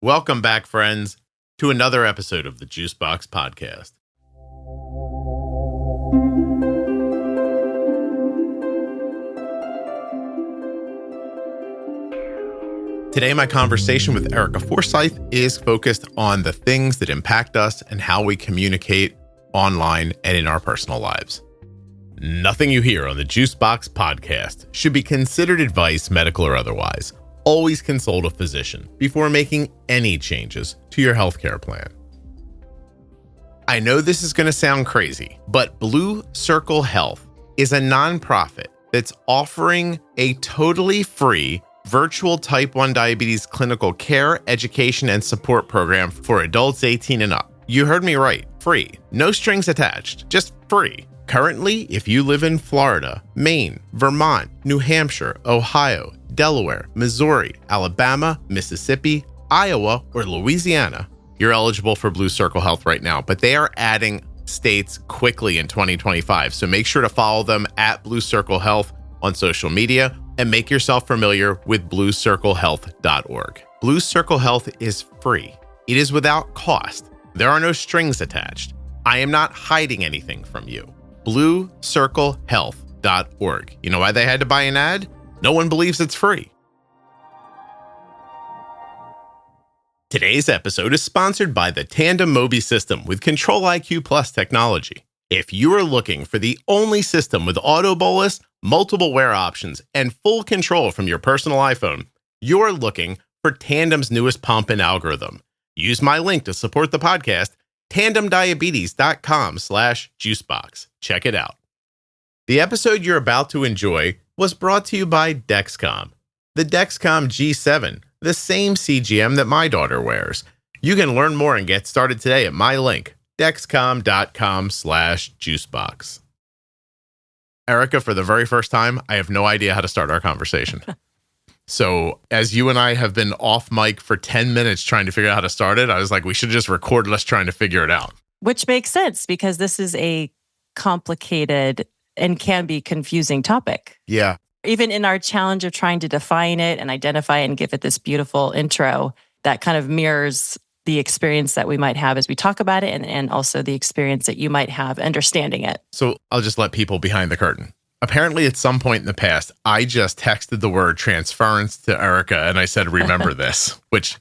Welcome back, friends, to another episode of the Juicebox Podcast. Today, my conversation with Erika Forsyth is focused on the things that impact us and how we communicate online and in our personal lives. Nothing you hear on the Juicebox Podcast should be considered advice, medical or otherwise. Always consult a physician before making any changes to your healthcare plan. I know this is going to sound crazy, but Blue Circle Health is a nonprofit that's offering a totally free virtual type 1 diabetes clinical care, education, and support program for adults 18 and up. You heard me right. Free. No strings attached. Just free. Currently, if you live in Florida, Maine, Vermont, New Hampshire, Ohio, Delaware, Missouri, Alabama, Mississippi, Iowa, or Louisiana, you're eligible for Blue Circle Health right now, but they are adding states quickly in 2025. So make sure to follow them at Blue Circle Health on social media and make yourself familiar with bluecirclehealth.org. Blue Circle Health is free. It is without cost. There are no strings attached. I am not hiding anything from you. bluecirclehealth.org. You know why they had to buy an ad? No one believes it's free. Today's episode is sponsored by the Tandem Mobi system with Control-IQ Plus technology. If you are looking for the only system with auto bolus, multiple wear options, and full control from your personal iPhone, you're looking for Tandem's newest pump and algorithm. Use my link to support the podcast, tandemdiabetes.com/juicebox. Check it out. The episode you're about to enjoy was brought to you by Dexcom. The Dexcom G7, the same CGM that my daughter wears. You can learn more and get started today at my link, dexcom.com/juicebox. Erika, for the very first time, I have no idea how to start our conversation. So as you and I have been off mic for 10 minutes trying to figure out how to start it, I was like, we should just record us trying to figure it out. Which makes sense because this is a complicated and can be confusing topic. Yeah. Even in our challenge of trying to define it and identify it and give it this beautiful intro that kind of mirrors the experience that we might have as we talk about it and also the experience that you might have understanding it. So I'll just let people behind the curtain. Apparently, at some point in the past, I just texted the word transference to Erika and I said, remember this, which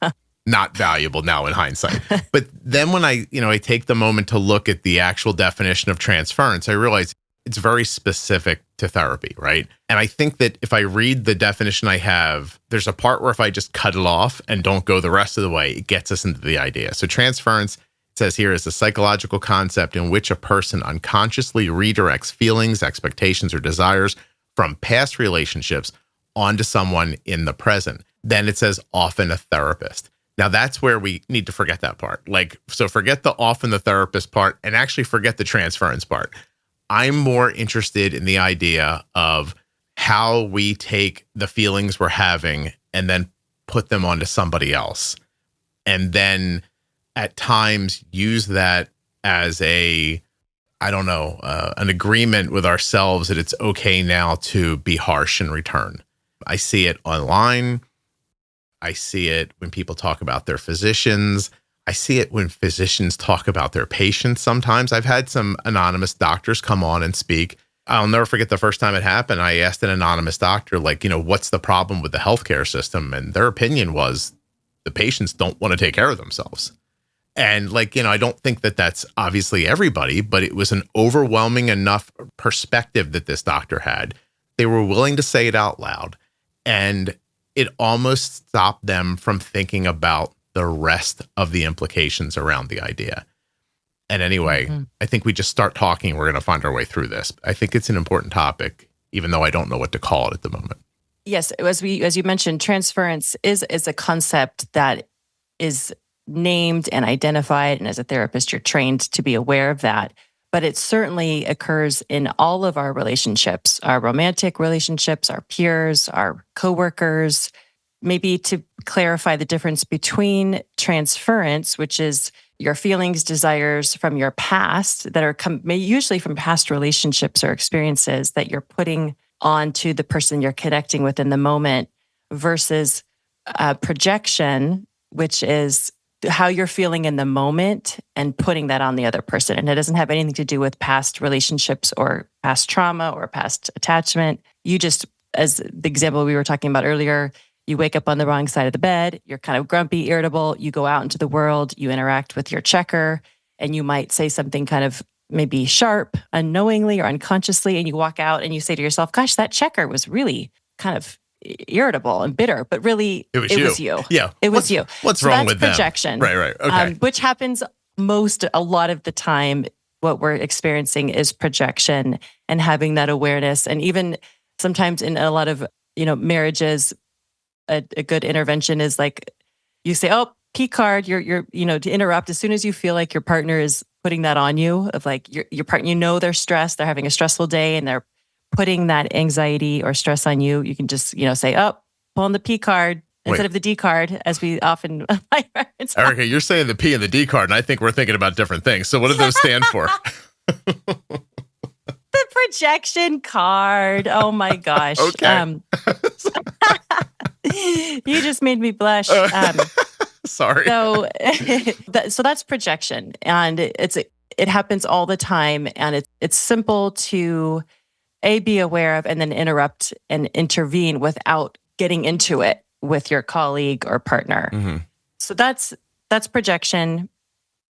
not valuable now in hindsight. But then when I take the moment to look at the actual definition of transference, I realize it's very specific to therapy, right? And I think that if I read the definition I have, there's a part where if I just cut it off and don't go the rest of the way, it gets us into the idea. So transference, it says here, is a psychological concept in which a person unconsciously redirects feelings, expectations, or desires from past relationships onto someone in the present. Then it says often a therapist. Now that's where we need to forget that part. So forget the often the therapist part and actually forget the transference part. I'm more interested in the idea of how we take the feelings we're having and then put them onto somebody else. And then at times use that as an agreement with ourselves that it's okay now to be harsh in return. I see it online. I see it when people talk about their physicians. I see it when physicians talk about their patients sometimes. I've had some anonymous doctors come on and speak. I'll never forget the first time it happened. I asked an anonymous doctor, what's the problem with the healthcare system? And their opinion was the patients don't want to take care of themselves. And I don't think that that's obviously everybody, but it was an overwhelming enough perspective that this doctor had. They were willing to say it out loud. And it almost stopped them from thinking about the rest of the implications around the idea. And anyway, I think we just start talking. We're going to find our way through this. I think it's an important topic, even though I don't know what to call it at the moment. Yes, as you mentioned, transference is a concept that is named and identified. And as a therapist, you're trained to be aware of that. But it certainly occurs in all of our relationships, our romantic relationships, our peers, our coworkers. Maybe to clarify the difference between transference, which is your feelings, desires from your past that are usually from past relationships or experiences that you're putting onto the person you're connecting with in the moment, versus projection, which is how you're feeling in the moment and putting that on the other person. And it doesn't have anything to do with past relationships or past trauma or past attachment. You just, as the example we were talking about earlier, you wake up on the wrong side of the bed, you're kind of grumpy, irritable, you go out into the world, you interact with your checker, and you might say something kind of maybe sharp, unknowingly or unconsciously, and you walk out and you say to yourself, gosh, that checker was really kind of irritable and bitter, but really it was you. Yeah. It was you. What's wrong with projection. Them? Right. Okay. Which happens a lot of the time. What we're experiencing is projection and having that awareness. And even sometimes in a lot of, marriages, a good intervention is like you say, oh, P card, you're to interrupt as soon as you feel like your partner is putting that on you, of like your partner, they're stressed, they're having a stressful day and they're putting that anxiety or stress on you. You can just, say, oh, pull on the P card instead of the D card, as we often. Erika, you're saying the P and the D card, and I think we're thinking about different things. So what do those stand for? The projection card. Oh my gosh. Okay. You just made me blush. Sorry. So that's projection, and it happens all the time, and it's simple to be aware of and then interrupt and intervene without getting into it with your colleague or partner. Mm-hmm. So that's projection.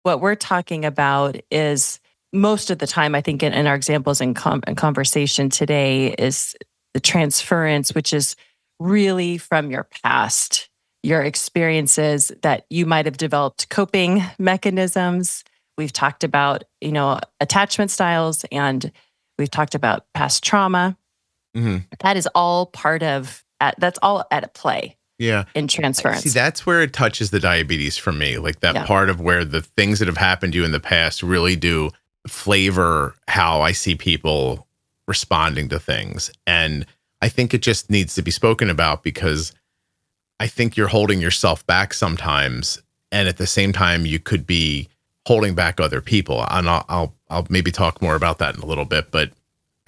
What we're talking about is most of the time, I think in our examples in conversation today, is the transference, which is really from your past, your experiences that you might have developed coping mechanisms. We've talked about, attachment styles, and we've talked about past trauma. Mm-hmm. That is all that's all at play. Yeah. In transference. See, that's where it touches the diabetes for me. Like that part of where the things that have happened to you in the past really do flavor how I see people responding to things. And I think it just needs to be spoken about, because I think you're holding yourself back sometimes. And at the same time, you could be holding back other people. And I'll maybe talk more about that in a little bit. But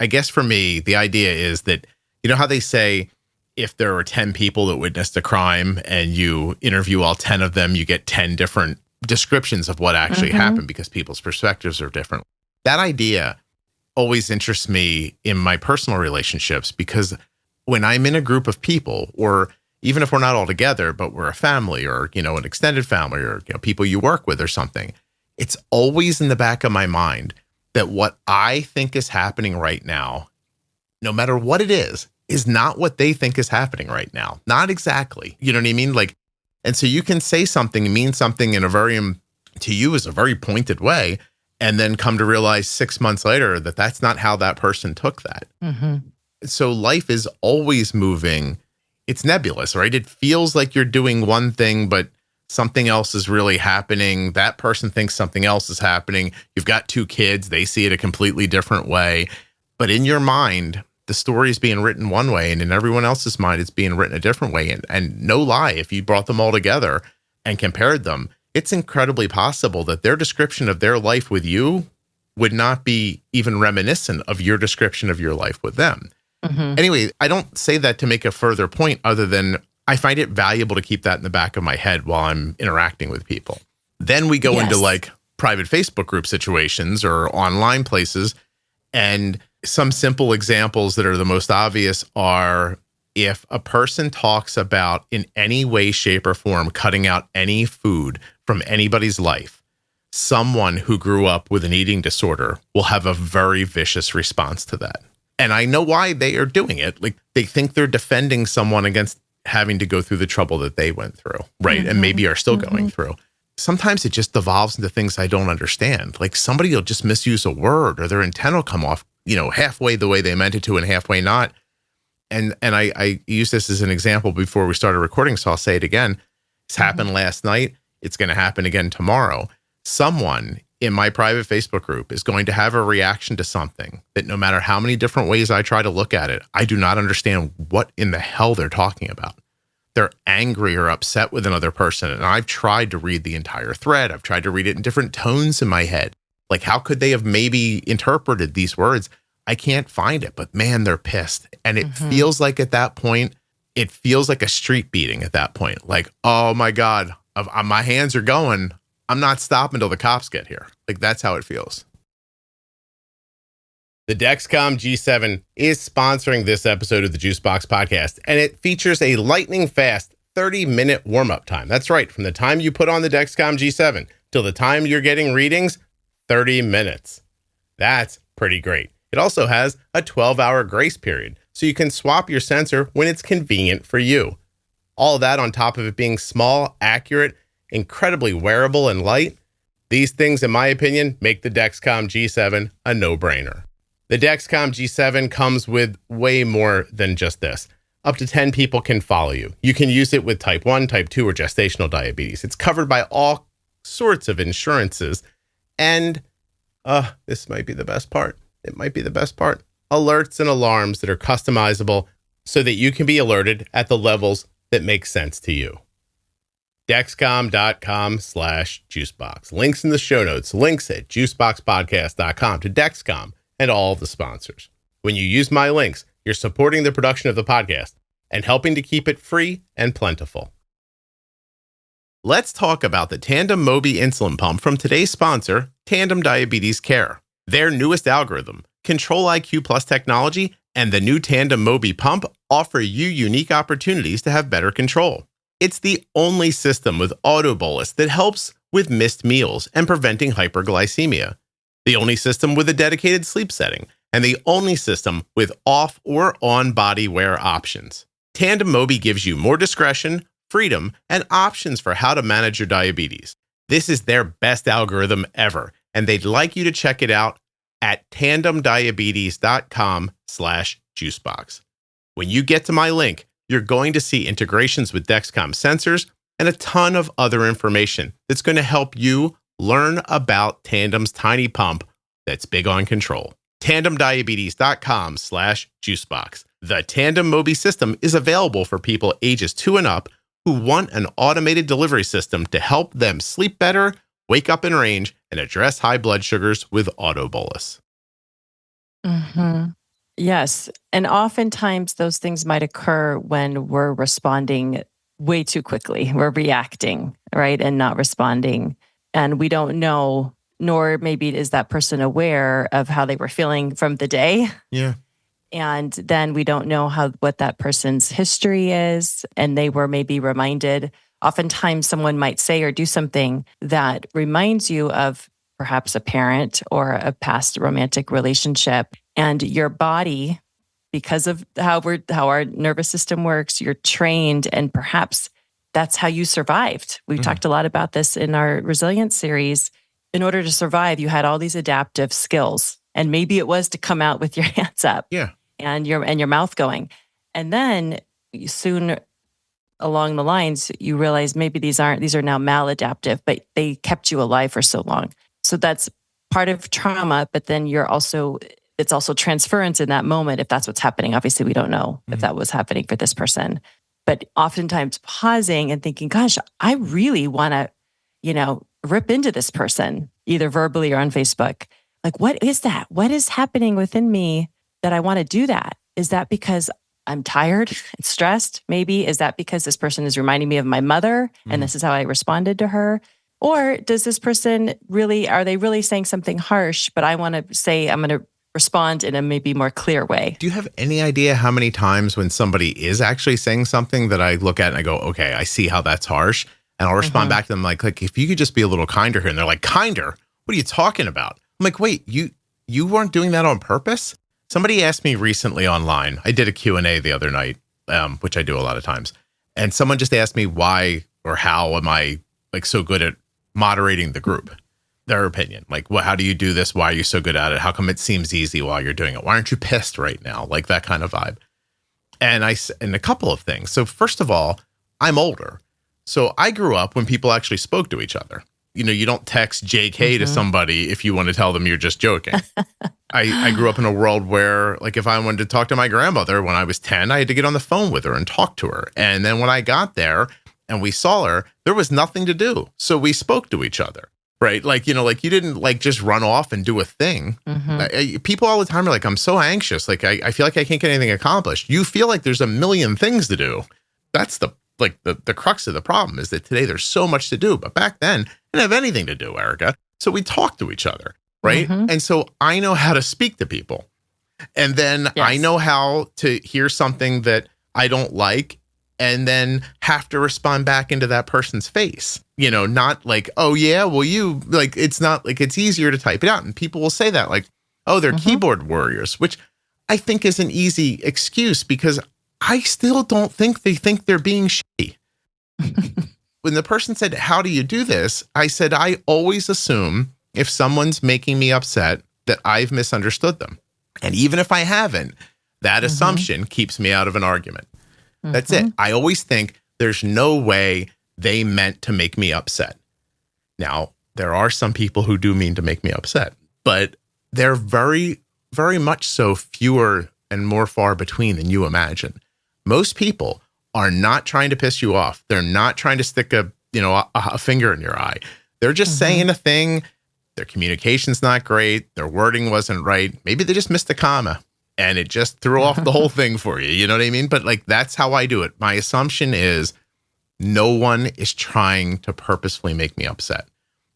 I guess for me, the idea is that, how they say, if there are 10 people that witnessed a crime and you interview all 10 of them, you get 10 different descriptions of what actually happened, because people's perspectives are different. That idea always interests me in my personal relationships, because when I'm in a group of people, or even if we're not all together, but we're a family or, an extended family, or people you work with or something, it's always in the back of my mind that what I think is happening right now, no matter what it is not what they think is happening right now. Not exactly. You know what I mean? And so you can say something and mean something in to you is a very pointed way, and then come to realize 6 months later that that's not how that person took that. Mm-hmm. So life is always moving. It's nebulous, right? It feels like you're doing one thing, but something else is really happening. That person thinks something else is happening. You've got 2 kids. They see it a completely different way. But in your mind, the story is being written one way, and in everyone else's mind, it's being written a different way. And no lie, if you brought them all together and compared them, it's incredibly possible that their description of their life with you would not be even reminiscent of your description of your life with them. Mm-hmm. Anyway, I don't say that to make a further point, other than I find it valuable to keep that in the back of my head while I'm interacting with people. Then we go into private Facebook group situations or online places, and some simple examples that are the most obvious are if a person talks about in any way, shape, or form cutting out any food from anybody's life, someone who grew up with an eating disorder will have a very vicious response to that. And I know why they are doing it. Like, they think they're defending someone against having to go through the trouble that they went through, right? Mm-hmm. And maybe are still going through. Sometimes it just devolves into things I don't understand. Like, somebody will just misuse a word, or their intent will come off, halfway the way they meant it to and halfway not. And I used this as an example before we started recording, so I'll say it again. It's happened last night. It's going to happen again tomorrow. Someone in my private Facebook group is going to have a reaction to something that, no matter how many different ways I try to look at it, I do not understand what in the hell they're talking about. They're angry or upset with another person. And I've tried to read the entire thread. I've tried to read it in different tones in my head. Like, how could they have maybe interpreted these words? I can't find it, but man, they're pissed. And it feels like at that point, it feels like a street beating at that point. Like, oh my God, my hands are going. I'm not stopping until the cops get here. Like, that's how it feels. The Dexcom G7 is sponsoring this episode of the Juicebox Podcast, and it features a lightning fast 30-minute warm-up time. That's right. From the time you put on the Dexcom G7 till the time you're getting readings, 30 minutes. That's pretty great. It also has a 12-hour grace period, so you can swap your sensor when it's convenient for you. All of that on top of it being small, accurate, incredibly wearable, and light. These things, in my opinion, make the Dexcom G7 a no-brainer. The Dexcom G7 comes with way more than just this. Up to 10 people can follow you. You can use it with type 1, type 2, or gestational diabetes. It's covered by all sorts of insurances. And this might be the best part. It might be the best part. Alerts and alarms that are customizable so that you can be alerted at the levels that make sense to you. Dexcom.com/juicebox. Links in the show notes. Links at juiceboxpodcast.com to Dexcom and all the sponsors. When you use my links, you're supporting the production of the podcast and helping to keep it free and plentiful. Let's talk about the Tandem Mobi insulin pump from today's sponsor, Tandem Diabetes Care. Their newest algorithm, Control-IQ Plus technology, and the new Tandem Mobi pump offer you unique opportunities to have better control. It's the only system with auto bolus that helps with missed meals and preventing hyperglycemia. The only system with a dedicated sleep setting, and the only system with off or on body wear options. Tandem Mobi gives you more discretion, freedom, and options for how to manage your diabetes. This is their best algorithm ever, and they'd like you to check it out at tandemdiabetes.com/juicebox. When you get to my link, you're going to see integrations with Dexcom sensors and a ton of other information that's going to help you learn about Tandem's tiny pump that's big on control. tandemdiabetes.com/juicebox. The Tandem Mobi system is available for people ages 2 and up who want an automated delivery system to help them sleep better, wake up in range, and address high blood sugars with auto bolus. Mm-hmm. Yes. And oftentimes those things might occur when we're responding way too quickly. We're reacting, right? And not responding. And we don't know, nor maybe is that person aware of how they were feeling from the day. Yeah. And then we don't know what that person's history is. And they were maybe reminded. Oftentimes someone might say or do something that reminds you of perhaps a parent or a past romantic relationship. And your body, because of how our nervous system works, you're trained, and perhaps that's how you survived. We've talked a lot about this in our resilience series. In order to survive, you had all these adaptive skills, and maybe it was to come out with your hands up, and your mouth going. And then soon along the lines, you realize maybe these are now maladaptive, but they kept you alive for so long. So that's part of trauma, but then it's also transference in that moment if that's what's happening. Obviously, we don't know if that was happening for this person. But oftentimes pausing and thinking, gosh, I really want to, rip into this person, either verbally or on Facebook. Like, what is that? What is happening within me that I want to do that? Is that because I'm tired and stressed? Maybe. Is that because this person is reminding me of my mother and this is how I responded to her? Or does this person are they really saying something harsh, but I want to say I'm going to respond in a maybe more clear way? Do you have any idea how many times when somebody is actually saying something that I look at and I go, okay, I see how that's harsh. And I'll respond back to them like, if you could just be a little kinder here. And they're like, kinder? What are you talking about? I'm like, wait, you weren't doing that on purpose? Somebody asked me recently online. I did a Q&A the other night, which I do a lot of times. And someone just asked me why or how am I like so good at moderating the group? Their opinion. Like, well, how do you do this? Why are you so good at it? How come it seems easy while you're doing it? Why aren't you pissed right now? Like that kind of vibe. And a couple of things. So first of all, I'm older. So I grew up when people actually spoke to each other. You don't text JK to somebody if you want to tell them you're just joking. I grew up in a world where, like, if I wanted to talk to my grandmother when I was 10, I had to get on the phone with her and talk to her. And then when I got there and we saw her, there was nothing to do. So we spoke to each other. Right. Like, you didn't like just run off and do a thing. People all the time are like, I'm so anxious. Like, I feel like I can't get anything accomplished. You feel like there's a million things to do. That's the like the crux of the problem is that today there's so much to do, but back then I didn't have anything to do, Erika. So we talked to each other, right? And so I know how to speak to people. And then I know how to hear something that I don't like and then have to respond back into that person's face, not like, oh yeah, well you like, it's not like it's easier to type it out. And people will say that like, oh, they're keyboard warriors, which I think is an easy excuse because I still don't think they think they're being shitty. When the person said, how do you do this? I said, I always assume if someone's making me upset that I've misunderstood them. And even if I haven't, that assumption keeps me out of an argument. That's it. I always think there's no way they meant to make me upset. Now, there are some people who do mean to make me upset, but they're very, very much so fewer and more far between than you imagine. Most people are not trying to piss you off. They're not trying to stick a finger in your eye. They're just saying a thing. Their communication's not great. Their wording wasn't right. Maybe they just missed a comma and it just threw off the whole thing for you. You know what I mean? But like, that's how I do it. My assumption is no one is trying to purposefully make me upset.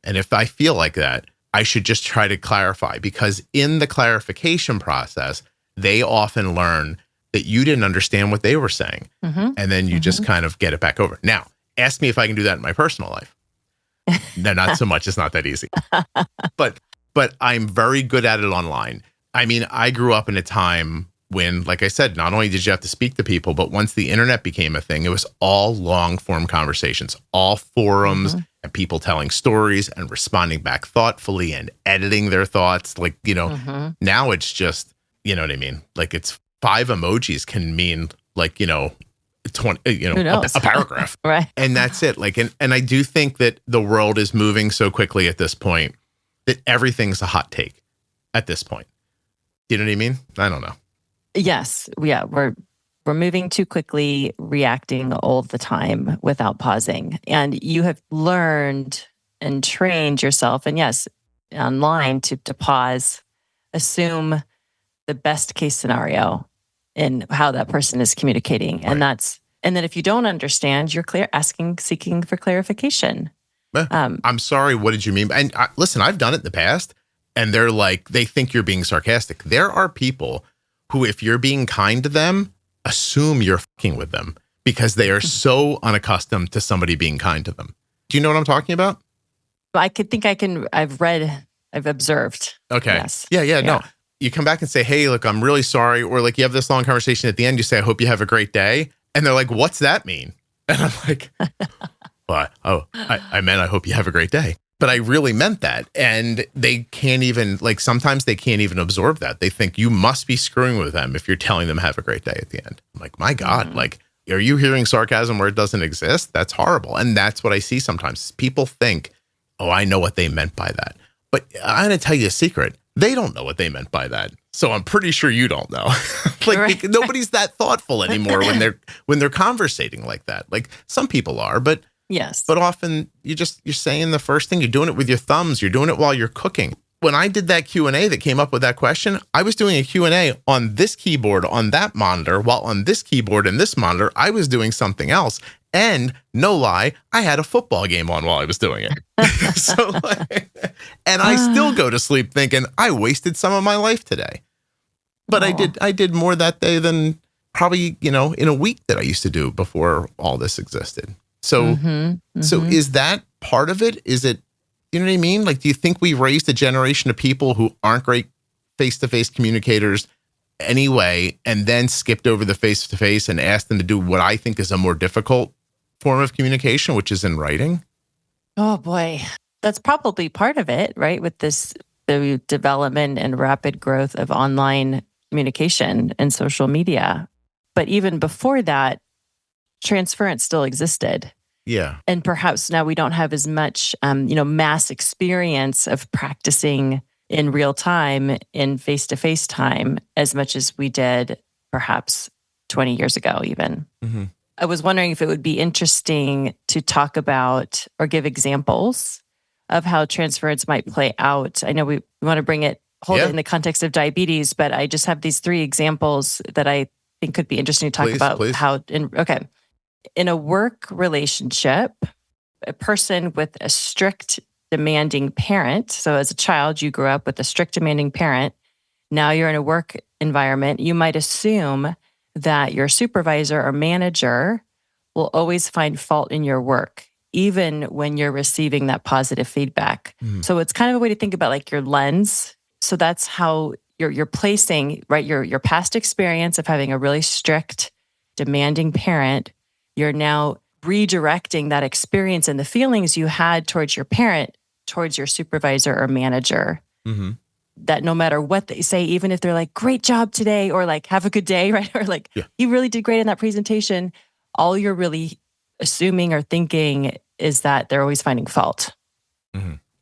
And if I feel like that, I should just try to clarify, because in the clarification process, they often learn that you didn't understand what they were saying. And then you just kind of get it back over. Now, ask me if I can do that in my personal life. No, not so much. It's not that easy. But I'm very good at it online. I mean, I grew up in a time when, like I said, not only did you have to speak to people, but once the internet became a thing, it was all long form conversations, all forums and people telling stories and responding back thoughtfully and editing their thoughts. Like, now it's just, you know what I mean? Like it's 5 emojis can mean like, 20, a paragraph. Right. And that's it. Like, and I do think that the world is moving so quickly at this point that everything's a hot take at this point. You know what I mean? I don't know. Yes. Yeah. We're moving too quickly, reacting all the time without pausing. And you have learned and trained yourself, and yes, online to pause, assume the best case scenario in how that person is communicating. And and then if you don't understand, you're seeking for clarification. I'm sorry, what did you mean? And listen, I've done it in the past, and they're like, they think you're being sarcastic. There are people who, if you're being kind to them, assume you're fucking with them because they are so unaccustomed to somebody being kind to them. Do you know what I'm talking about? I've observed. Okay. Yes. Yeah. No. You come back and say, hey, look, I'm really sorry. Or like you have this long conversation at the end, you say, I hope you have a great day. And they're like, what's that mean? And I'm like, I meant, I hope you have a great day. But I really meant that. And they can't even, like, sometimes they can't even absorb that. They think you must be screwing with them if you're telling them have a great day at the end. I'm like, my God, like, are you hearing sarcasm where it doesn't exist? That's horrible. And that's what I see sometimes. People think, oh, I know what they meant by that. But I'm going to tell you a secret. They don't know what they meant by that. So I'm pretty sure you don't know. Nobody's that thoughtful anymore when they're conversating like that. Like some people are, but yes. But often you're saying the first thing, you're doing it with your thumbs, you're doing it while you're cooking. When I did that Q&A that came up with that question, I was doing a Q&A on this keyboard, on that monitor, while on this keyboard and this monitor, I was doing something else. And no lie, I had a football game on while I was doing it. And I still go to sleep thinking I wasted some of my life today. But I did more that day than probably, in a week that I used to do before all this existed. So, so is that part of it? Is it, you know what I mean? Like, do you think we raised a generation of people who aren't great face-to-face communicators anyway, and then skipped over the face-to-face and asked them to do what I think is a more difficult form of communication, which is in writing? Oh boy, that's probably part of it, right? With the development and rapid growth of online communication and social media. But even before that, transference still existed. Yeah. And perhaps now we don't have as much, mass experience of practicing in real time, in face-to-face time, as much as we did perhaps 20 years ago even. I was wondering if it would be interesting to talk about or give examples of how transference might play out. I know we want to hold it in the context of diabetes, but I just have these 3 examples that I think could be interesting to talk about. Please. Okay. in a work relationship, a person with a strict, demanding parent. So as a child, you grew up with a strict, demanding parent. Now you're in a work environment. You might assume that your supervisor or manager will always find fault in your work, even when you're receiving that positive feedback. So it's kind of a way to think about like your lens. So that's how you're placing, right, your past experience of having a really strict, demanding parent. You're now redirecting that experience and the feelings you had towards your parent, towards your supervisor or manager. That no matter what they say, even if they're like, great job today, or like, have a good day, right? Or like, you really did great in that presentation. All you're really assuming or thinking is that they're always finding fault.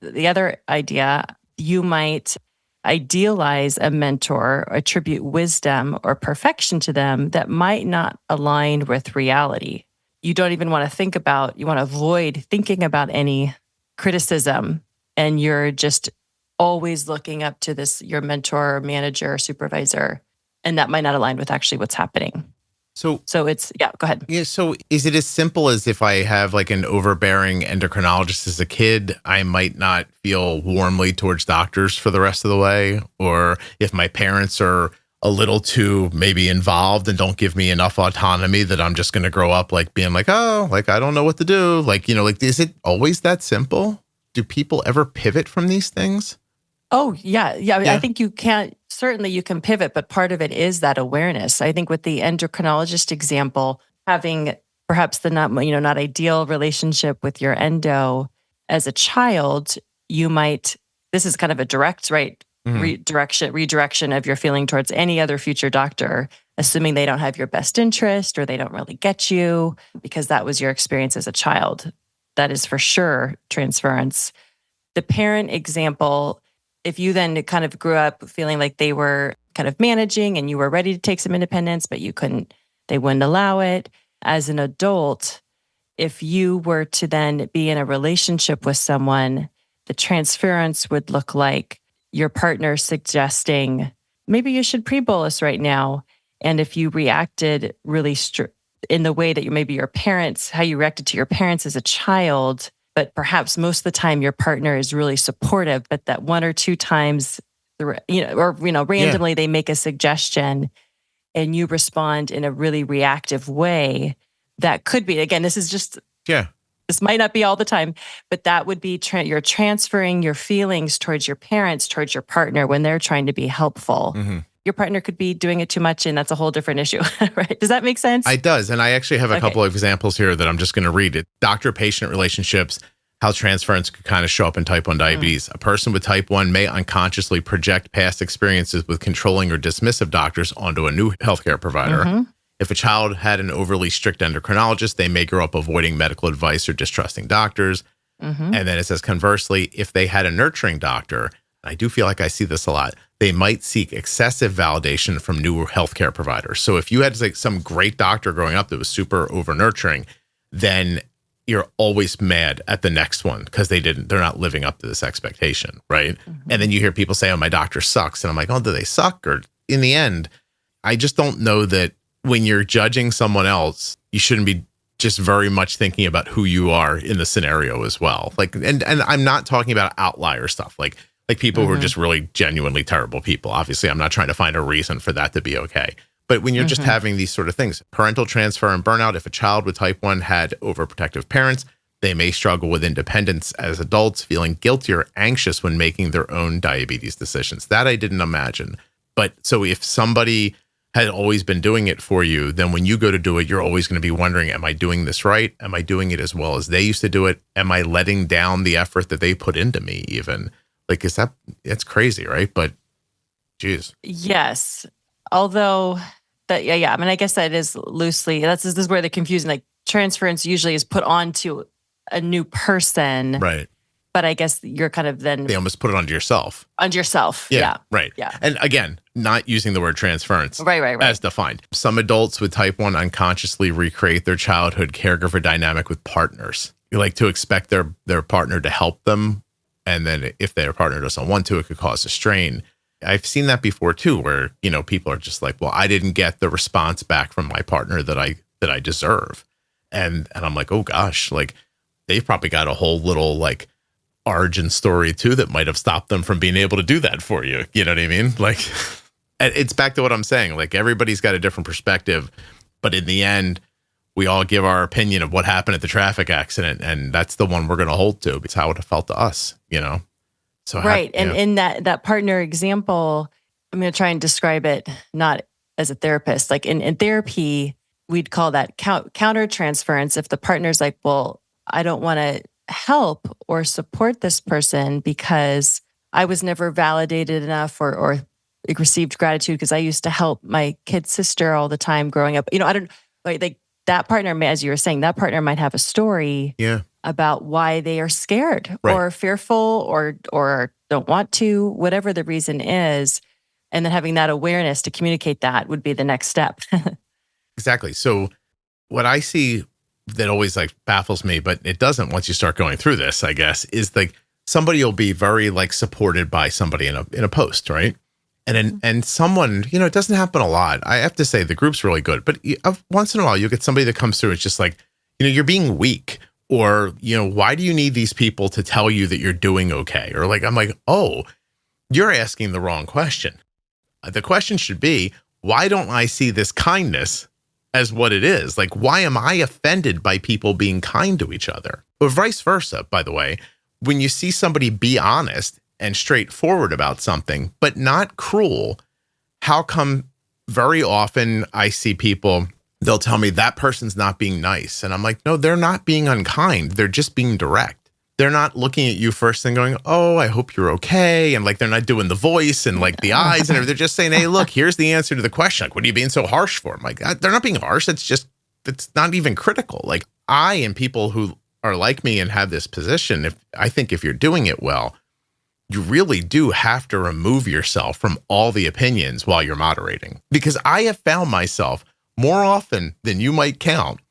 The other idea, you might idealize a mentor, attribute wisdom or perfection to them that might not align with reality. You don't even want to think about, you want to avoid thinking about any criticism, and you're just always looking up to this, your mentor, manager, supervisor, and that might not align with actually what's happening. So it's, go ahead. Yeah. So is it as simple as if I have like an overbearing endocrinologist as a kid, I might not feel warmly towards doctors for the rest of the way? Or if my parents are a little too maybe involved and don't give me enough autonomy, that I'm just going to grow up like being like, oh, like, I don't know what to do. Like, like, is it always that simple? Do people ever pivot from these things? Oh, yeah. I think you can't, certainly you can pivot, but part of it is that awareness. I think with the endocrinologist example, having perhaps the not ideal relationship with your endo as a child, you might, this is kind of a direct, right, redirection of your feeling towards any other future doctor, assuming they don't have your best interest or they don't really get you because that was your experience as a child. That is for sure transference. The parent example, if you then kind of grew up feeling like they were kind of managing and you were ready to take some independence, but they wouldn't allow it. As an adult, if you were to then be in a relationship with someone, the transference would look like your partner suggesting, maybe you should pre-bolus right now. And if you reacted really in the way that maybe your parents, how you reacted to your parents as a child, but perhaps most of the time your partner is really supportive, but that one or two times, randomly they make a suggestion and you respond in a really reactive way, that could be, again, this is just, this might not be all the time, but that would be, you're transferring your feelings towards your parents, towards your partner when they're trying to be helpful. Your partner could be doing it too much, and that's a whole different issue, right? Does that make sense? It does. And I actually have a couple of examples here that I'm just going to read it. Doctor-patient relationships, how transference could kind of show up in type 1 diabetes. A person with type 1 may unconsciously project past experiences with controlling or dismissive doctors onto a new healthcare provider. If a child had an overly strict endocrinologist, they may grow up avoiding medical advice or distrusting doctors. And then it says, conversely, if they had a nurturing doctor, I do feel like I see this a lot, they might seek excessive validation from new healthcare providers. So if you had like some great doctor growing up that was super over nurturing, then you're always mad at the next one because they're not living up to this expectation, right? And then you hear people say, oh, my doctor sucks. And I'm like, oh, do they suck? Or in the end, I just don't know that when you're judging someone else, you shouldn't be just very much thinking about who you are in the scenario as well. Like, and I'm not talking about outlier stuff, like people who are just really genuinely terrible people. Obviously, I'm not trying to find a reason for that to be okay. But when you're just having these sort of things, parental transfer and burnout, if a child with type 1 had overprotective parents, they may struggle with independence as adults, feeling guilty or anxious when making their own diabetes decisions. That I didn't imagine. But so if somebody had always been doing it for you, then when you go to do it, you're always going to be wondering, am I doing this right? Am I doing it as well as they used to do it? Am I letting down the effort that they put into me even? Like, that's crazy, right? But geez. Yes. Although that, I mean, I guess that is loosely, this is where the confusing, like transference usually is put onto a new person. Right. But I guess you're kind of then... They almost put it onto yourself. Onto yourself. Yeah. Right. Yeah. And again, not using the word transference. Right. As defined. Some adults with type 1 unconsciously recreate their childhood caregiver dynamic with partners. You like to expect their partner to help them. And then if their partner doesn't want to, it could cause a strain. I've seen that before too, where, people are just like, well, I didn't get the response back from my partner that I deserve. And I'm like, oh gosh, like they've probably got a whole little like origin story too that might have stopped them from being able to do that for you. You know what I mean? Like it's back to what I'm saying. Like everybody's got a different perspective, but in the end, we all give our opinion of what happened at the traffic accident, and that's the one we're going to hold to. It's how it felt to us, you know? So right. And in that partner example, I'm going to try and describe it not as a therapist. Like in therapy, we'd call that counter transference. If the partner's like, well, I don't want to help or support this person because I was never validated enough or received gratitude because I used to help my kid's sister all the time growing up. You know, I don't like that partner, as you were saying, that partner might have a story about why they are scared or fearful or don't want to, whatever the reason is. And then having that awareness to communicate that would be the next step. Exactly. So what I see that always like baffles me, but it doesn't once you start going through this, I guess, is like somebody will be very like supported by somebody in a post, right? And someone, you know, it doesn't happen a lot. I have to say the group's really good, but once in a while you'll get somebody that comes through. It's just like, you know, you're being weak, or, you know, why do you need these people to tell you that you're doing okay? Or like, I'm like, oh, you're asking the wrong question. The question should be, why don't I see this kindness as what it is? Like, why am I offended by people being kind to each other? Or vice versa, by the way, when you see somebody be honest and straightforward about something, but not cruel, how come very often I see people, they'll tell me that person's not being nice. And I'm like, no, they're not being unkind. They're just being direct. They're not looking at you first and going, oh, I hope you're okay. And like, they're not doing the voice and like the eyes and everything. They're just saying, hey, look, here's the answer to the question. Like, what are you being so harsh for? I'm like, they're not being harsh. It's not even critical. Like I and people who are like me and have this position, I think if you're doing it well, you really do have to remove yourself from all the opinions while you're moderating. Because I have found myself more often than you might count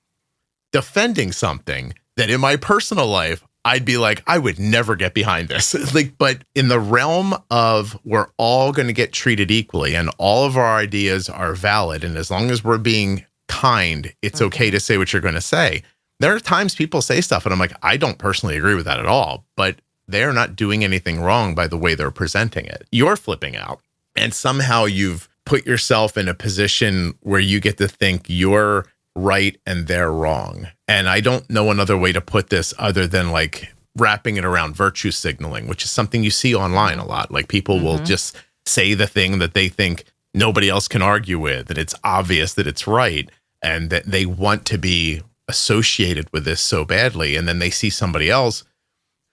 defending something that in my personal life, I'd be like, I would never get behind this. Like, but in the realm of we're all going to get treated equally and all of our ideas are valid, and as long as we're being kind, it's okay to say what you're going to say. There are times people say stuff and I'm like, I don't personally agree with that at all, but they're not doing anything wrong by the way they're presenting it. You're flipping out, and somehow you've put yourself in a position where you get to think you're right and they're wrong. And I don't know another way to put this other than like wrapping it around virtue signaling, which is something you see online a lot. Like people will just say the thing that they think nobody else can argue with, and it's obvious that it's right, and that they want to be associated with this so badly. And then they see somebody else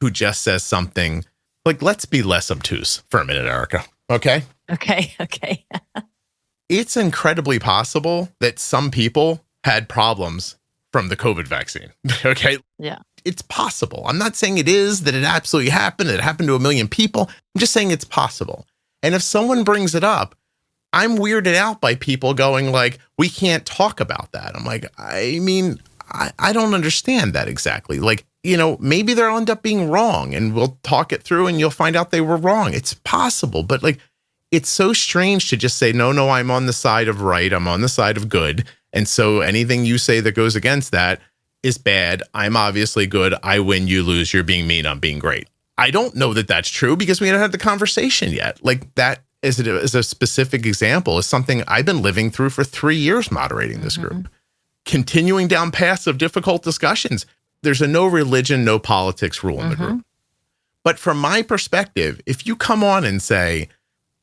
who just says something like, let's be less obtuse for a minute, Erika. Okay. It's incredibly possible that some people had problems from the COVID vaccine. Okay. Yeah. It's possible. I'm not saying it is, that it absolutely happened. It happened to 1 million people. I'm just saying it's possible. And if someone brings it up, I'm weirded out by people going like, we can't talk about that. I'm like, I mean, I don't understand that exactly. Like, you know, maybe they'll end up being wrong and we'll talk it through and you'll find out they were wrong. It's possible, but like, it's so strange to just say, no, I'm on the side of right. I'm on the side of good. And so anything you say that goes against that is bad. I'm obviously good. I win, you lose. You're being mean. I'm being great. I don't know that that's true because we haven't had the conversation yet. Like that is a specific example is something I've been living through for 3 years moderating this group. Continuing down paths of difficult discussions. There's a no religion, no politics rule in the group. But from my perspective, if you come on and say,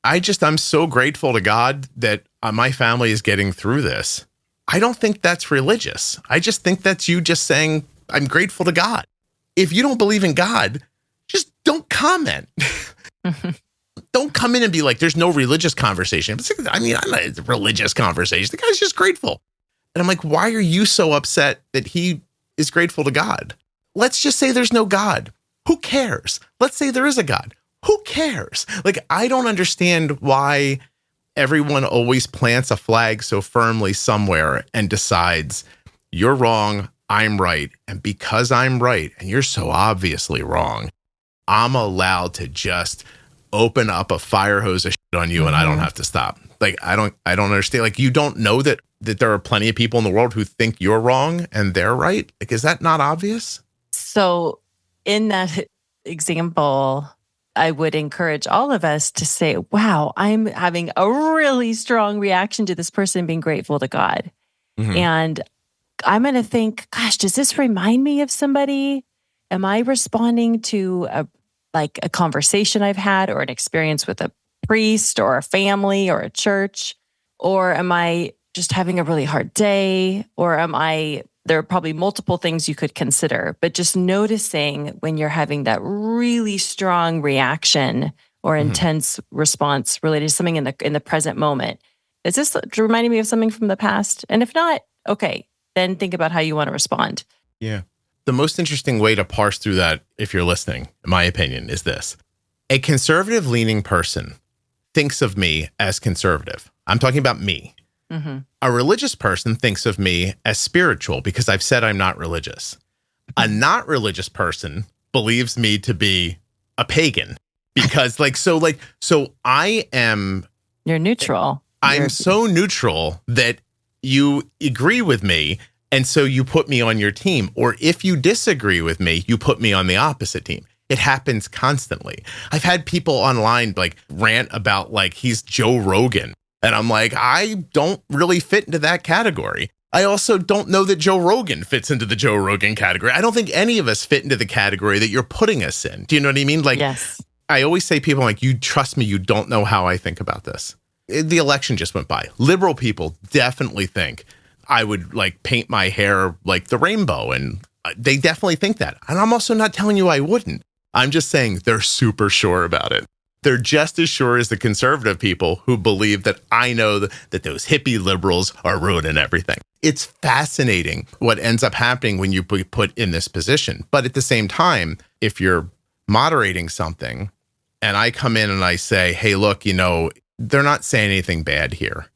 I'm so grateful to God that my family is getting through this, I don't think that's religious. I just think that's you just saying, I'm grateful to God. If you don't believe in God, just don't comment. Don't come in and be like, there's no religious conversation. I mean, I'm not a religious conversation. The guy's just grateful. And I'm like, why are you so upset that he is grateful to God? Let's just say there's no God. Who cares? Let's say there is a God. Who cares? Like, I don't understand why everyone always plants a flag so firmly somewhere and decides you're wrong, I'm right. And because I'm right and you're so obviously wrong, I'm allowed to just open up a fire hose of shit on you and I don't have to stop. Like, I don't understand. Like, you don't know that that there are plenty of people in the world who think you're wrong and they're right? Like, is that not obvious? So in that example, I would encourage all of us to say, wow, I'm having a really strong reaction to this person being grateful to God. Mm-hmm. And I'm going to think, gosh, does this remind me of somebody? Am I responding to a conversation I've had or an experience with a priest or a family or a church? Or am I just having a really hard day? Or there are probably multiple things you could consider, but just noticing when you're having that really strong reaction or intense response related to something in the present moment. Is this reminding me of something from the past? And if not, okay, then think about how you want to respond. Yeah. The most interesting way to parse through that, if you're listening, in my opinion, is this. A conservative-leaning person thinks of me as conservative. I'm talking about me. Mm-hmm. A religious person thinks of me as spiritual because I've said I'm not religious. A not religious person believes me to be a pagan because so I am... You're neutral. I'm so neutral that you agree with me, and so you put me on your team. Or if you disagree with me, you put me on the opposite team. It happens constantly. I've had people online rant about he's Joe Rogan. And I'm like, I don't really fit into that category. I also don't know that Joe Rogan fits into the Joe Rogan category. I don't think any of us fit into the category that you're putting us in. Do you know what I mean? Yes. I always say people you trust me, you don't know how I think about this. The election just went by. Liberal people definitely think I would paint my hair like the rainbow. And they definitely think that. And I'm also not telling you I wouldn't. I'm just saying they're super sure about it. They're just as sure as the conservative people who believe that I know that those hippie liberals are ruining everything. It's fascinating what ends up happening when you be put in this position. But at the same time, if you're moderating something and I come in and I say, hey, look, they're not saying anything bad here.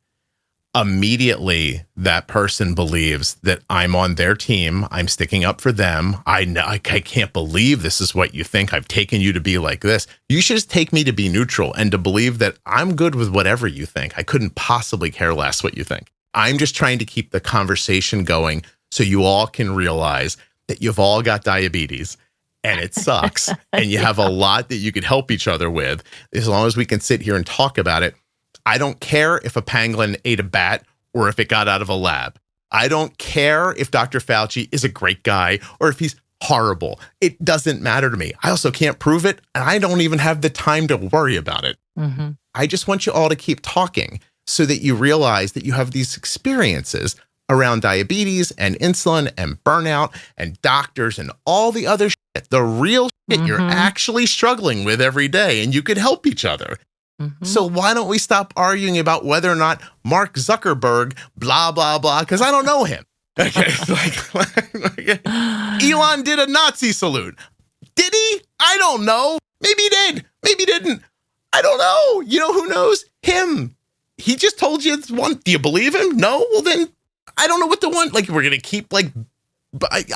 Immediately, that person believes that I'm on their team. I'm sticking up for them. I can't believe this is what you think. I've taken you to be like this. You should just take me to be neutral and to believe that I'm good with whatever you think. I couldn't possibly care less what you think. I'm just trying to keep the conversation going so you all can realize that you've all got diabetes and it sucks. And you have a lot that you could help each other with as long as we can sit here and talk about it. I don't care if a pangolin ate a bat or if it got out of a lab. I don't care if Dr. Fauci is a great guy or if he's horrible. It doesn't matter to me. I also can't prove it, and I don't even have the time to worry about it. Mm-hmm. I just want you all to keep talking so that you realize that you have these experiences around diabetes and insulin and burnout and doctors and all the other shit, the real shit you're actually struggling with every day, and you could help each other. So why don't we stop arguing about whether or not Mark Zuckerberg, blah, blah, blah, because I don't know him. Okay. Elon did a Nazi salute. Did he? I don't know. Maybe he did. Maybe he didn't. I don't know. You know who knows? Him. He just told you it's one. Do you believe him? No? Well, then I don't know what the one, we're going to keep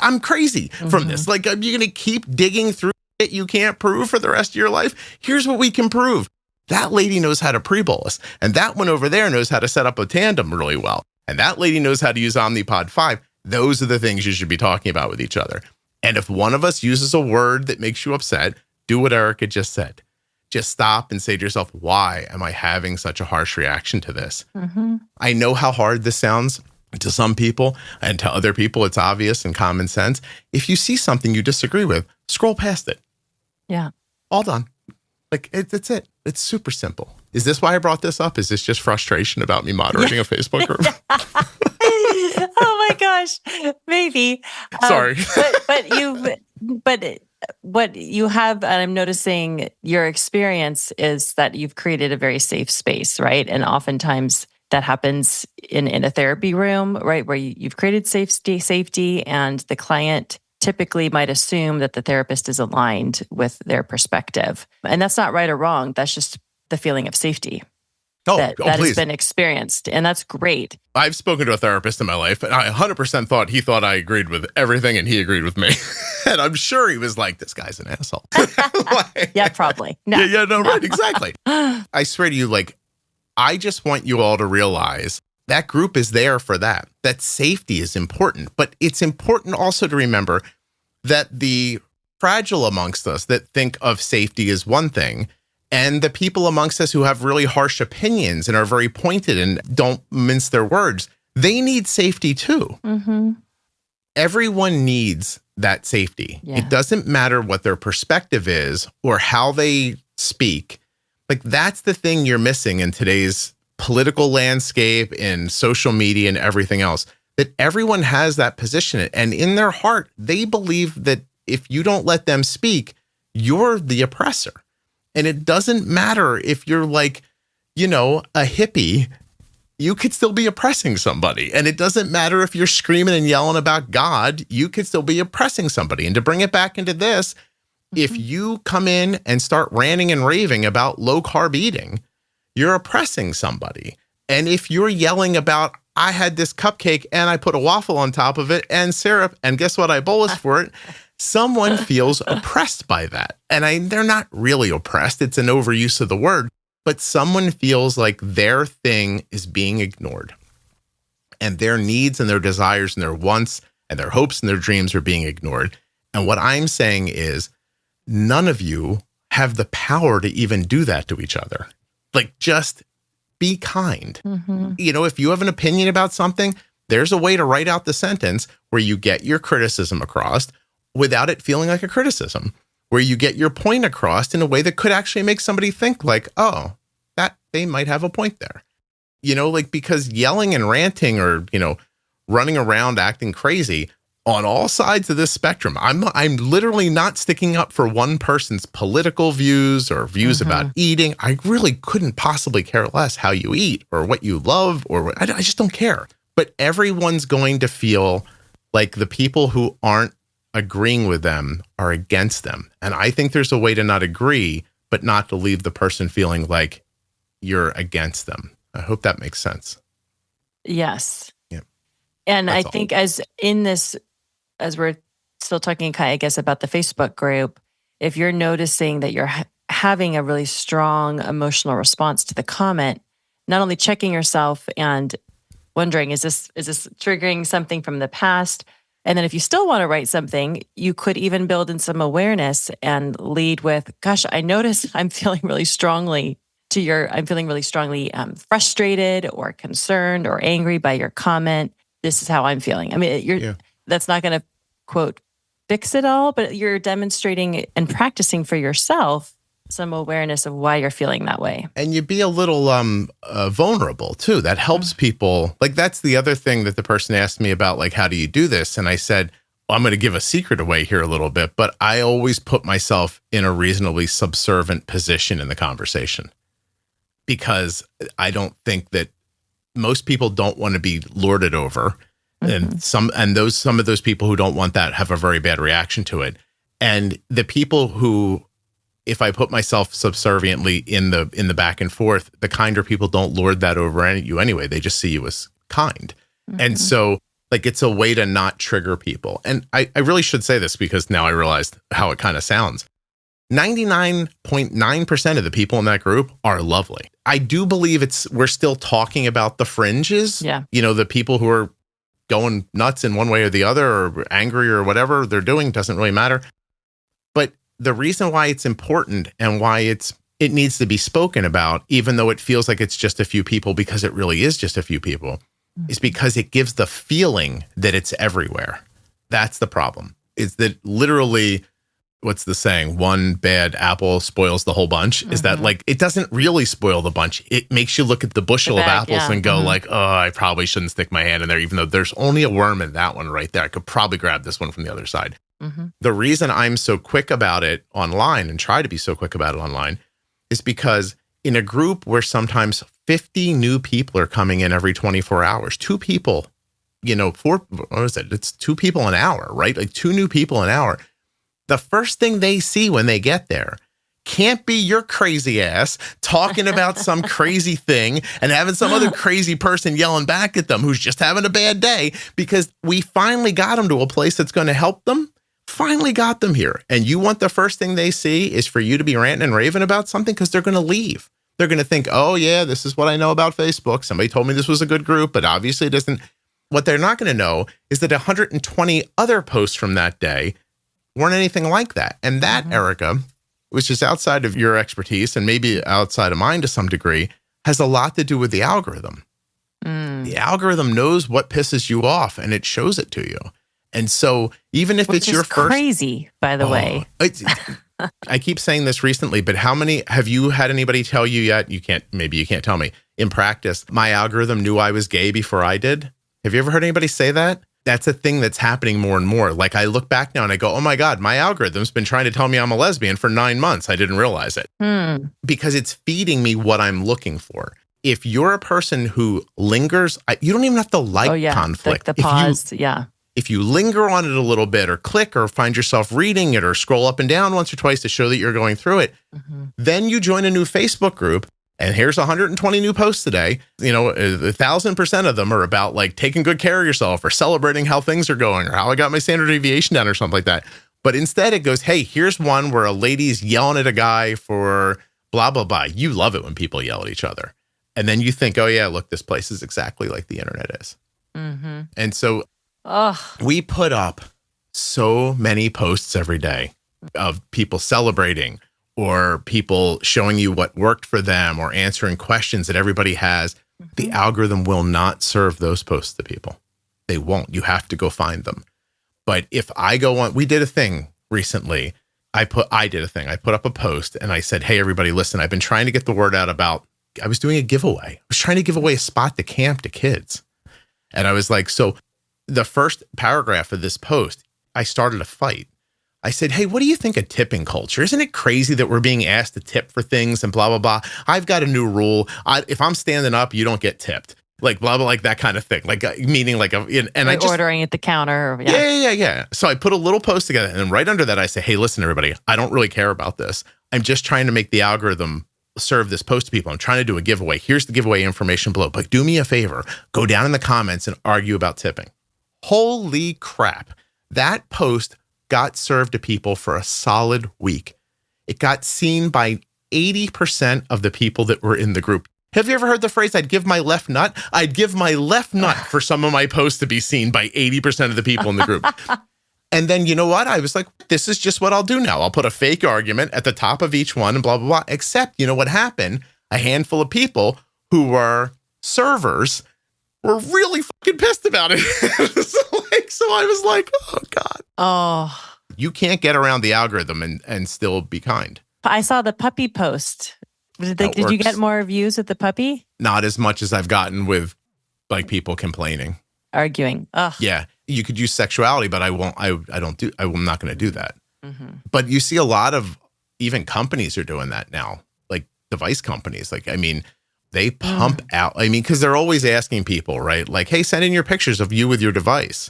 I'm crazy from this. You're going to keep digging through it you can't prove for the rest of your life. Here's what we can prove. That lady knows how to pre-bolus, and that one over there knows how to set up a Tandem really well, and that lady knows how to use Omnipod 5. Those are the things you should be talking about with each other. And if one of us uses a word that makes you upset, do what Erika just said. Just stop and say to yourself, why am I having such a harsh reaction to this? I know how hard this sounds to some people, and to other people, it's obvious and common sense. If you see something you disagree with, scroll past it. Yeah. All done. That's it. It's super simple. Is this why I brought this up? Is this just frustration about me moderating a Facebook group? Oh my gosh, maybe. Sorry. But what you have, and I'm noticing your experience is that you've created a very safe space, right? And oftentimes that happens in a therapy room, right? Where you've created safety and the client typically might assume that the therapist is aligned with their perspective. And that's not right or wrong. That's just the feeling of safety that has been experienced. And that's great. I've spoken to a therapist in my life, and I 100% thought I agreed with everything, and he agreed with me. And I'm sure he was like, this guy's an asshole. Yeah, probably. No. Right, exactly. I swear to you, I just want you all to realize That group is there for that. That safety is important. But it's important also to remember that the fragile amongst us that think of safety as one thing, and the people amongst us who have really harsh opinions and are very pointed and don't mince their words, they need safety too. Mm-hmm. Everyone needs that safety. Yeah. It doesn't matter what their perspective is or how they speak. Like, that's the thing you're missing in today's political landscape, in social media and everything else, that everyone has that position. And in their heart, they believe that if you don't let them speak, you're the oppressor. And it doesn't matter if you're like, you know, a hippie, you could still be oppressing somebody. And it doesn't matter if you're screaming and yelling about God, you could still be oppressing somebody. And to bring it back into this, if you come in and start ranting and raving about low carb eating, you're oppressing somebody. And if you're yelling about, I had this cupcake and I put a waffle on top of it and syrup, and guess what? I bolused for it. Someone feels oppressed by that. And they're not really oppressed. It's an overuse of the word, but someone feels like their thing is being ignored. And their needs and their desires and their wants and their hopes and their dreams are being ignored. And what I'm saying is, none of you have the power to even do that to each other. Like, just be kind. Mm-hmm. You know, if you have an opinion about something, there's a way to write out the sentence where you get your criticism across without it feeling like a criticism, where you get your point across in a way that could actually make somebody think like, oh, that they might have a point there. You know, like, because yelling and ranting or, you know, running around acting crazy on all sides of this spectrum, I'm literally not sticking up for one person's political views or views about eating. I really couldn't possibly care less how you eat or what you love, or I just don't care. But everyone's going to feel like the people who aren't agreeing with them are against them. And I think there's a way to not agree, but not to leave the person feeling like you're against them. I hope that makes sense. Yes. Yeah. And That's I think as we're still talking, I guess, about the Facebook group, if you're noticing that you're having a really strong emotional response to the comment, not only checking yourself and wondering, is this triggering something from the past? And then if you still want to write something, you could even build in some awareness and lead with, gosh, I notice I'm feeling really strongly frustrated or concerned or angry by your comment. This is how I'm feeling. I mean, that's not going to, quote, fix it all, but you're demonstrating and practicing for yourself some awareness of why you're feeling that way. And you be a little vulnerable too. That helps people. Like, that's the other thing that the person asked me about, like, how do you do this? And I said, well, I'm going to give a secret away here a little bit, but I always put myself in a reasonably subservient position in the conversation, because I don't think that most people don't want to be lorded over. And some of those people who don't want that have a very bad reaction to it. And the people who, if I put myself subserviently in the back and forth, the kinder people don't lord that over you anyway. They just see you as kind. And so, like, it's a way to not trigger people. And I really should say this, because now I realized how it kind of sounds. 99.9% of the people in that group are lovely. I do believe we're still talking about the fringes. Yeah. You know, the people who are going nuts in one way or the other, or angry, or whatever they're doing, doesn't really matter. But the reason why it's important and why it needs to be spoken about, even though it feels like it's just a few people, because it really is just a few people, is because it gives the feeling that it's everywhere. That's the problem. Is that literally, what's the saying? One bad apple spoils the whole bunch. Is that, like, it doesn't really spoil the bunch. It makes you look at the bushel of apples and go like, oh, I probably shouldn't stick my hand in there, even though there's only a worm in that one right there. I could probably grab this one from the other side. The reason I'm so quick about it online, and try to be so quick about it online, is because in a group where sometimes 50 new people are coming in every 24 hours, 2 people, you know, it's 2 people an hour, right? Like 2 new people an hour. The first thing they see when they get there can't be your crazy ass talking about some crazy thing and having some other crazy person yelling back at them who's just having a bad day, because we finally got them to a place that's going to help them. Finally got them here. And you want the first thing they see is for you to be ranting and raving about something, because they're going to leave. They're going to think, oh yeah, this is what I know about Facebook. Somebody told me this was a good group, but obviously it doesn't. What they're not going to know is that 120 other posts from that day weren't anything like that. And that, Erika, which is outside of your expertise and maybe outside of mine to some degree, has a lot to do with the algorithm. The algorithm knows what pisses you off and it shows it to you. And so even if it's your first... crazy, by the way. I keep saying this recently, but how many... Have you had anybody tell you yet? Maybe you can't tell me. In practice, my algorithm knew I was gay before I did. Have you ever heard anybody say that? That's a thing that's happening more and more. Like I look back now and I go, oh my God, my algorithm's been trying to tell me I'm a lesbian for 9 months. I didn't realize it. Because it's feeding me what I'm looking for. If you're a person who lingers, you don't even have to like conflict. The pause, If you linger on it a little bit or click or find yourself reading it or scroll up and down once or twice to show that you're going through it, then you join a new Facebook group. And here's 120 new posts today. 1,000% of them are about like taking good care of yourself or celebrating how things are going or how I got my standard deviation down or something like that. But instead it goes, hey, here's one where a lady's yelling at a guy for blah, blah, blah. You love it when people yell at each other. And then you think, oh yeah, look, this place is exactly like the internet is. And so we put up so many posts every day of people celebrating or people showing you what worked for them or answering questions that everybody has. The algorithm will not serve those posts to people. They won't. You have to go find them. But if I go on, we did a thing recently. I put up a post and I said, hey, everybody, listen, I've been trying to get the word out about, I was doing a giveaway. I was trying to give away a spot to camp to kids. And I was like, so the first paragraph of this post, I started a fight. I said, hey, what do you think of tipping culture? Isn't it crazy that we're being asked to tip for things and blah, blah, blah? I've got a new rule. If I'm standing up, you don't get tipped. Like blah, blah, like that kind of thing. Like meaning like, I just ordering at the counter. Yeah. So I put a little post together and then right under that, I say, hey, listen, everybody, I don't really care about this. I'm just trying to make the algorithm serve this post to people. I'm trying to do a giveaway. Here's the giveaway information below. But do me a favor. Go down in the comments and argue about tipping. Holy crap. That post got served to people for a solid week. It got seen by 80% of the people that were in the group. Have you ever heard the phrase, I'd give my left nut? I'd give my left nut for some of my posts to be seen by 80% of the people in the group. And then, you know what? I was like, this is just what I'll do now. I'll put a fake argument at the top of each one and blah, blah, blah. Except, you know what happened? A handful of people who were servers were really fucking pissed about it. So I was like, oh God. Oh. You can't get around the algorithm and still be kind. I saw the puppy post. Did you get more views with the puppy? Not as much as I've gotten with like people complaining. Arguing. Ugh. Yeah. You could use sexuality, but I'm not going to do that. But you see a lot of even companies are doing that now, like device companies. Like, I mean, they pump out, because they're always asking people, right? Like, hey, send in your pictures of you with your device.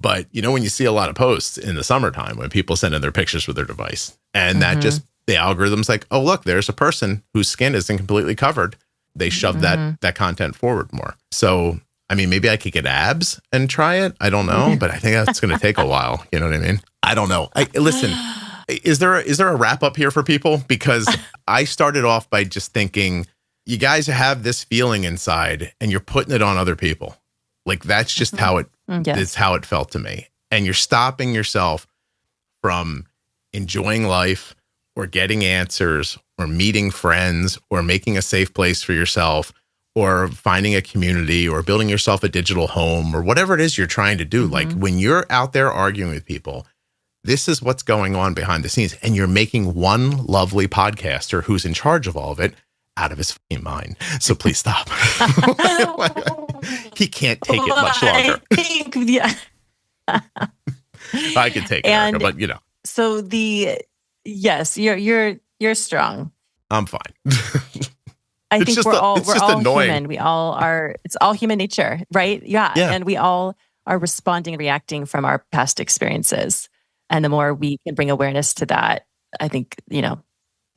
But, when you see a lot of posts in the summertime when people send in their pictures with their device and that just, the algorithm's like, oh, look, there's a person whose skin isn't completely covered. They shove that content forward more. So, maybe I could get abs and try it. I don't know, but I think that's going to take a while. You know what I mean? I don't know. Listen, is there a wrap up here for people? Because I started off by just thinking, you guys have this feeling inside and you're putting it on other people. Like that's just how it's how it felt to me. And you're stopping yourself from enjoying life or getting answers or meeting friends or making a safe place for yourself or finding a community or building yourself a digital home or whatever it is you're trying to do. Like when you're out there arguing with people, this is what's going on behind the scenes. And you're making one lovely podcaster who's in charge of all of it out of his fucking mind. So please stop. He can't take it much longer. I can take it, Erika, but So you're strong. I'm fine. I think we're all human. We all are. It's all human nature, right? Yeah. And we all are responding and reacting from our past experiences. And the more we can bring awareness to that, I think, the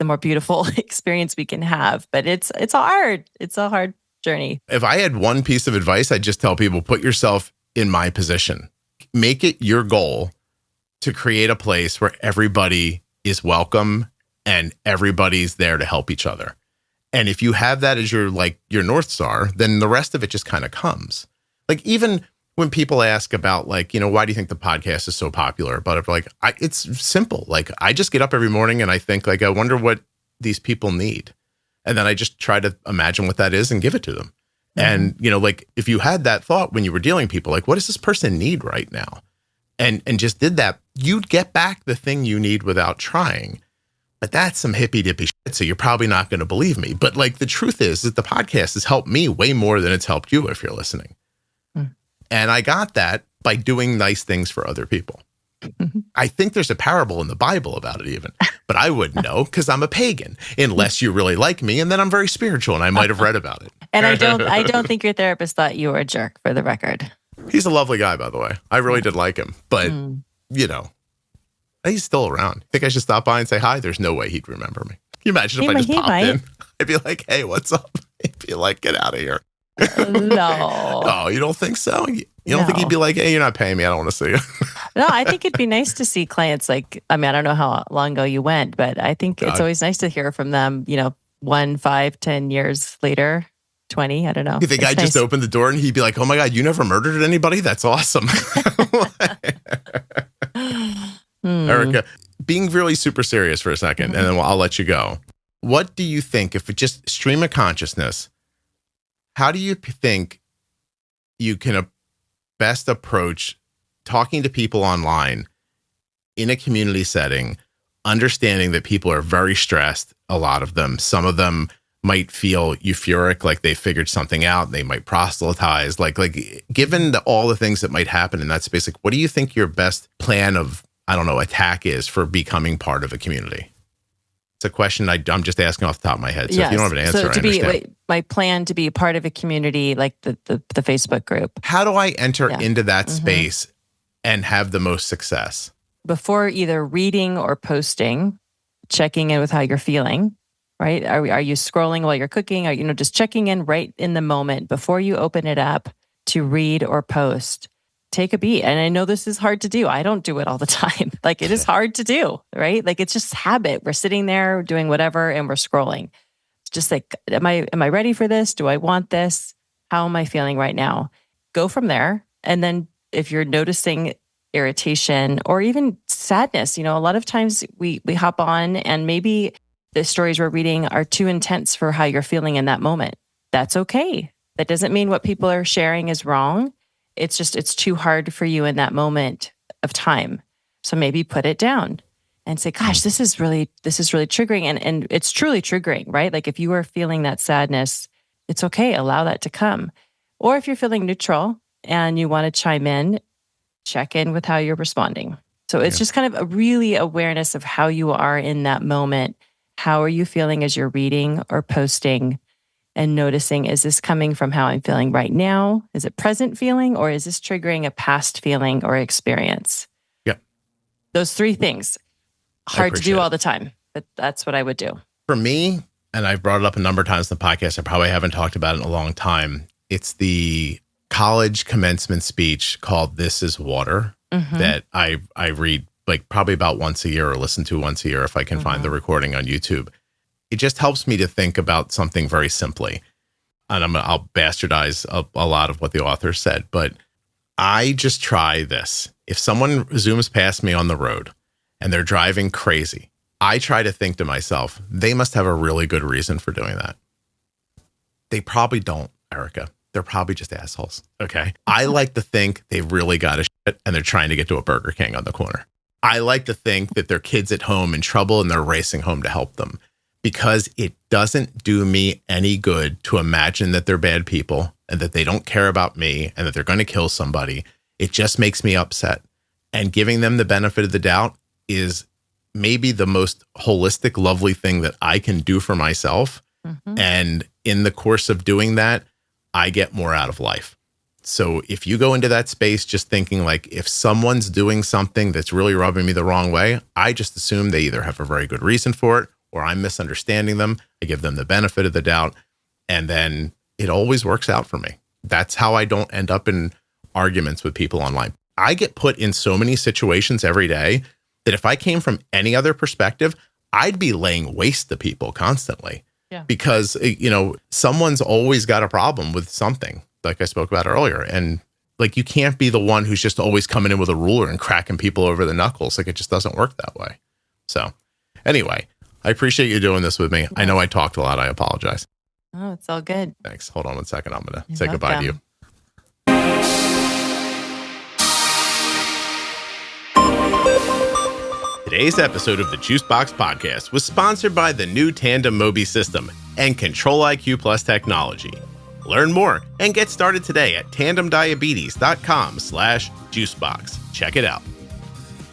more beautiful experience we can have. But it's hard. It's a hard journey. If I had one piece of advice, I'd just tell people, put yourself in my position. Make it your goal to create a place where everybody is welcome and everybody's there to help each other. And if you have that as your North Star, then the rest of it just kind of comes. Like, even when people ask about, like, why do you think the podcast is so popular? But it's simple. Like, I just get up every morning and I think, like, I wonder what these people need. And then I just try to imagine what that is and give it to them. And, like, if you had that thought when you were dealing with people, like, what does this person need right now? And just did that, you'd get back the thing you need without trying. But that's some hippy dippy shit, so you're probably not going to believe me. But, like, the truth is that the podcast has helped me way more than it's helped you if you're listening. And I got that by doing nice things for other people. I think there's a parable in the Bible about it even, but I wouldn't know because I'm a pagan, unless you really like me, and then I'm very spiritual and I might have read about it. And I don't think your therapist thought you were a jerk, for the record. He's a lovely guy, by the way. I really did like him, but he's still around. Think I should stop by and say hi? There's no way he'd remember me. Can you imagine if I just popped in? I'd be like, hey, what's up? He'd be like, get out of here. No. Oh, you don't think so? You don't think he'd be like, hey, you're not paying me. I don't want to see you. No, I think it'd be nice to see clients like, I don't know how long ago you went, but I think it's always nice to hear from them, 1, 5, 10 years later, 20, I don't know. You think I just opened the door and he'd be like, oh my God, you never murdered anybody? That's awesome. Erika, being really super serious for a second, and then I'll let you go. What do you think, if it just stream of consciousness, how do you think you can best approach talking to people online in a community setting, understanding that people are very stressed, a lot of them. Some of them might feel euphoric, like they figured something out. They might proselytize. Like given all the things that might happen in that space, like, what do you think your best plan of, attack is for becoming part of a community? It's a question I'm just asking off the top of my head. So if you don't have an answer, I understand. My plan to be a part of a community like the Facebook group. How do I enter into that space and have the most success? Before either reading or posting, checking in with how you're feeling, right? Are you scrolling while you're cooking? Are you just checking in right in the moment before you open it up to read or post? Take a beat. And I know this is hard to do. I don't do it all the time. Like, it is hard to do, right? Like, it's just habit. We're sitting there doing whatever and we're scrolling. It's just like, am I ready for this? Do I want this? How am I feeling right now? Go from there. And then if you're noticing irritation or even sadness, a lot of times we hop on and maybe the stories we're reading are too intense for how you're feeling in that moment. That's okay. That doesn't mean what people are sharing is wrong. It's just, it's too hard for you in that moment of time. So maybe put it down and say, gosh, this is really triggering. And it's truly triggering, right? Like, if you are feeling that sadness, it's okay. Allow that to come. Or if you're feeling neutral and you want to chime in, check in with how you're responding. So it's just kind of a really awareness of how you are in that moment. How are you feeling as you're reading or posting? And noticing, is this coming from how I'm feeling right now? Is it present feeling, or is this triggering a past feeling or experience? Yeah. Those 3 things. Hard to do all the time, but that's what I would do. For me, and I've brought it up a number of times in the podcast, I probably haven't talked about it in a long time. It's the college commencement speech called This is Water that I read like probably about once a year or listen to once a year if I can find the recording on YouTube. It just helps me to think about something very simply. And I'll bastardize a lot of what the author said, but I just try this. If someone zooms past me on the road and they're driving crazy, I try to think to myself, they must have a really good reason for doing that. They probably don't, Erika. They're probably just assholes, okay? I like to think they really got a shit and they're trying to get to a Burger King on the corner. I like to think that their kid's at home in trouble and they're racing home to help them. Because it doesn't do me any good to imagine that they're bad people and that they don't care about me and that they're going to kill somebody. It just makes me upset. And giving them the benefit of the doubt is maybe the most holistic, lovely thing that I can do for myself. And in the course of doing that, I get more out of life. So if you go into that space just thinking like, if someone's doing something that's really rubbing me the wrong way, I just assume they either have a very good reason for it or I'm misunderstanding them. I give them the benefit of the doubt, and then it always works out for me. That's how I don't end up in arguments with people online. I get put in so many situations every day that if I came from any other perspective, I'd be laying waste to people constantly. Yeah. Because, someone's always got a problem with something, like I spoke about earlier. And like, you can't be the one who's just always coming in with a ruler and cracking people over the knuckles. Like, it just doesn't work that way. So anyway, I appreciate you doing this with me. I know I talked a lot. I apologize. Oh, it's all good. Thanks. Hold on one second. I'm going to say goodbye to you. Today's episode of the Juicebox Podcast was sponsored by the new Tandem Mobi system and Control-IQ Plus technology. Learn more and get started today at tandemdiabetes.com/juicebox. Check it out.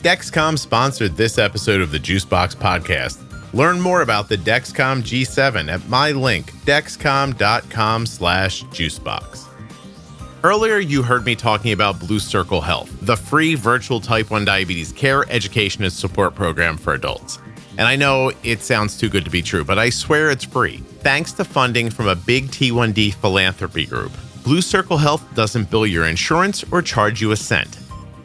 Dexcom sponsored this episode of the Juicebox Podcast. Learn more about the Dexcom G7 at my link, dexcom.com/juicebox. Earlier, you heard me talking about Blue Circle Health, the free virtual type 1 diabetes care, education, and support program for adults. And I know it sounds too good to be true, but I swear it's free. Thanks to funding from a big T1D philanthropy group, Blue Circle Health doesn't bill your insurance or charge you a cent.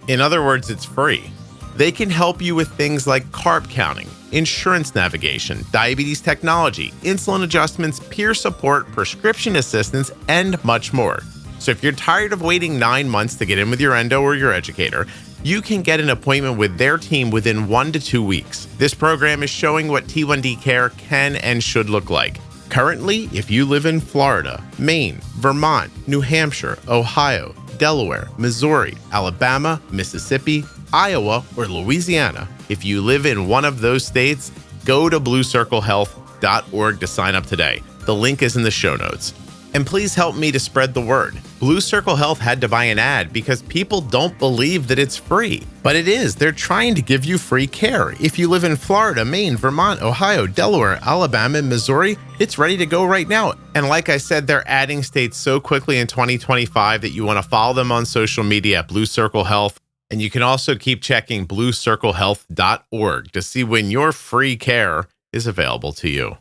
In other words, it's free. They can help you with things like carb counting, insurance navigation, diabetes technology, insulin adjustments, peer support, prescription assistance, and much more. So if you're tired of waiting 9 months to get in with your endo or your educator, you can get an appointment with their team within 1 to 2 weeks. This program is showing what T1D care can and should look like. Currently, if you live in Florida, Maine, Vermont, New Hampshire, Ohio, Delaware, Missouri, Alabama, Mississippi, Iowa, or Louisiana, if you live in one of those states, go to bluecirclehealth.org to sign up today. The link is in the show notes. And please help me to spread the word. Blue Circle Health had to buy an ad because people don't believe that it's free. But it is. They're trying to give you free care. If you live in Florida, Maine, Vermont, Ohio, Delaware, Alabama, and Missouri, it's ready to go right now. And like I said, they're adding states so quickly in 2025 that you want to follow them on social media at Blue Circle Health. And you can also keep checking bluecirclehealth.org to see when your free care is available to you.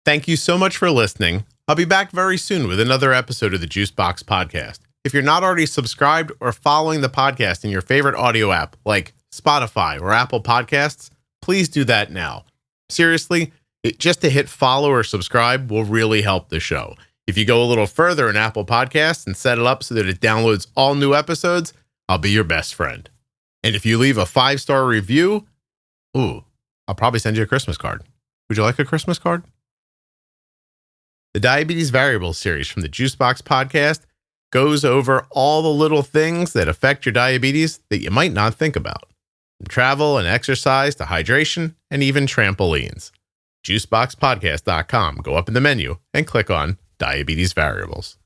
Thank you so much for listening. I'll be back very soon with another episode of the Juicebox Podcast. If you're not already subscribed or following the podcast in your favorite audio app like Spotify or Apple Podcasts, please do that now. Seriously, just to hit follow or subscribe will really help the show. If you go a little further in Apple Podcasts and set it up so that it downloads all new episodes, I'll be your best friend. And if you leave a 5-star review, I'll probably send you a Christmas card. Would you like a Christmas card? The Diabetes Variables series from the Juicebox Podcast goes over all the little things that affect your diabetes that you might not think about. From travel and exercise to hydration and even trampolines. Juiceboxpodcast.com. Go up in the menu and click on Diabetes Variables.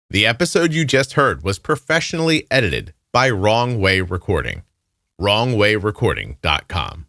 The episode you just heard was professionally edited by Wrong Way Recording. WrongWayRecording.com.